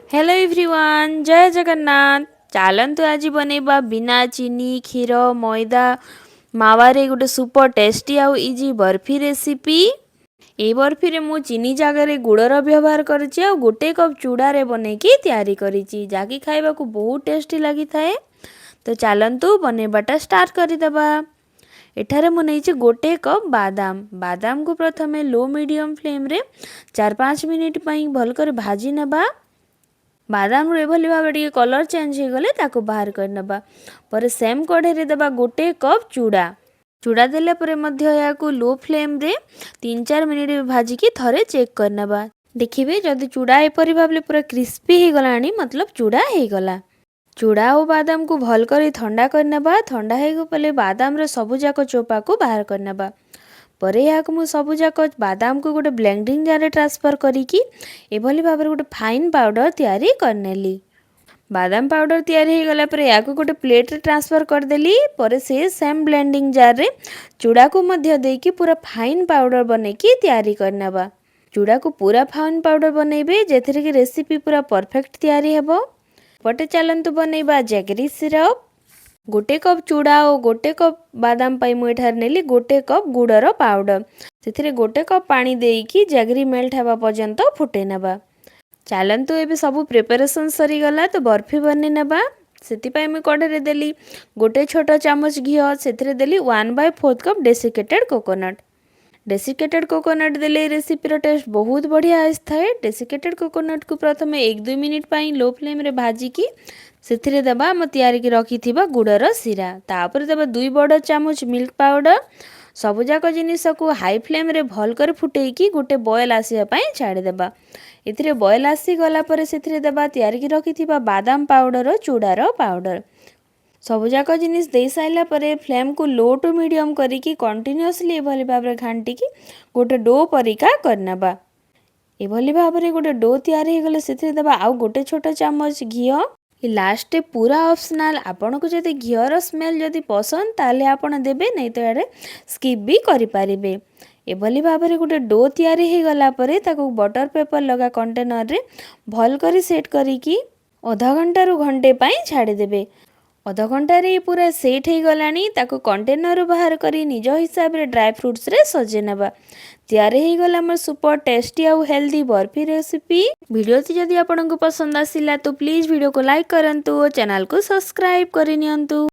Hello everyone, जय जगन्नाथ। चलतु आज बनैबा बिना चीनी क्षीर मैदा मावारे गोटे सुपर टेस्टी आउ इजी बर्फी रेसिपी। ए बर्फी रे मु चीनी जगह गुड़र व्यवहार करिछि आ गोटे कप चूड़ारे बनैकी तैयारी करिछि जाकि खाइबा को बहुत टेस्टी लगी थाए। तो चलतु बनैबाटा स्टार्ट करदेबा। एठारे मु नैछि गोटे कप बादाम। बादाम को प्रथमे लो मीडियम फ्लेम रे 4-5 मिनिट पई भल कर भाजी नेबा। बादाम एभली भाव टे कलर चेंज हो गले ताको बाहर करनबा। पर सेम कढ़े देबा गोटे कप चूड़ा। चूड़ा देले परे मध्य याकू लो फ्लेम रे 3-4 मिनिट भाजिकी थरे चेक करनबा। देखिबे जदि चूड़ा एपरी भाबले पूरा क्रिस्पी हो गलानी मतलब चूड़ा हो गला। चूड़ा और बादाम को भल कर ठंडा करनबा। ठंडा हो गले बादाम रे सबु जाक चोपा को बाहर करनबा। पर यहाँ मुझ सबुजाक बादाम को गोटे ब्लेंडिंग जार ट्रांसफर करी एभली भाव गोटे फाइन पाउडर तैयारी करनेली। बादाम पाउडर तैयारी हो गला पर या गोटे प्लेट रे ट्रांसफर करदेली। पर से सेम ब्लेंडिंग जार रे चूड़ा को मध्य देकी पूरा फाइन पाउडर बनैकी तैयारी करनबा। चूड़ा को पूरा फाइन पाउडर बनैबे जेथिरे कि रेसिपी पूरा परफेक्ट तैयारी हेबो। पटे चलंतु बनैबा जैगरी सिरप। गोटे कप चूड़ा और गोटे कप बादाम पाई मु एठार नेली गोटे कप गुड़र पाउडर। से गोटे कप पानी देकी जैगरी मेल्ट हवा पर्यंत फुटे नेबा। चलतु एबे सबू प्रिपरेशन सरी गला तो बर्फी बने नेबा। सेतिपाई मु कढ़े देली गोटे छोट चामच घी। से देली 1/4 cup desiccated coconut. Desiccated coconut देले रेसिपीर टेस्ट बहुत बढ़िया आए। डेसिकेटेड कोकोनट को प्रथमे 1-2 मिनिट पाई लो फ्लेम रे भाजिकी से देबा आम तैयारी की रखी गुड़र सिरा। तापर देबा 2 बड़ चामच मिल्क पाउडर। सबुजाक जिनिस को हाई फ्लेम रे भल कर फुटेकी गोटे बॉयल आसिया पई छाड़ी देबा। एथिरे बॉयल आसी गला पर से देबा तैयारी की रखी बादाम पाउडर और चूड़ार पाउडर। सबुजाक जिनिस दे साइला परे फ्लेम को लो टू मीडियम करिकी कंटिन्यूअसली एभली भाव रे घांटिकी गोटे डो परिका करनबा। एभली भाव रे गोटे डो तैयारी हो गले से देबा आउ गोटे छोट चामच घी। लास्ट पूरा ऑप्शनल। आपन को जदि घीर स्मेल जदि पसंद ताले आपन देबे नहीं तो यारे स्किप भी करि पारिबे। एभली भाव रे गोटे डो तैयारी हो गला परे ताको बटर पेपर लगा कंटेनर रे भल करी सेट करिकी आधा घंटा रु घंटे पई छाड़ी देबे। आधा घंटा रे पूरा सेट हो गलानी। ताको कंटेनर बाहर करी निज हिसाब रे ड्राई फ्रूट्स रे सजे नेबा। तैयारी हो गला हमर सुपर टेस्टी आउ हेल्दी बर्फी रेसिपी। वीडियो जदि आपको पसंद आसिला तो प्लीज वीडियो को लाइक करंतु और चैनल को सब्सक्राइब करिनियंतु।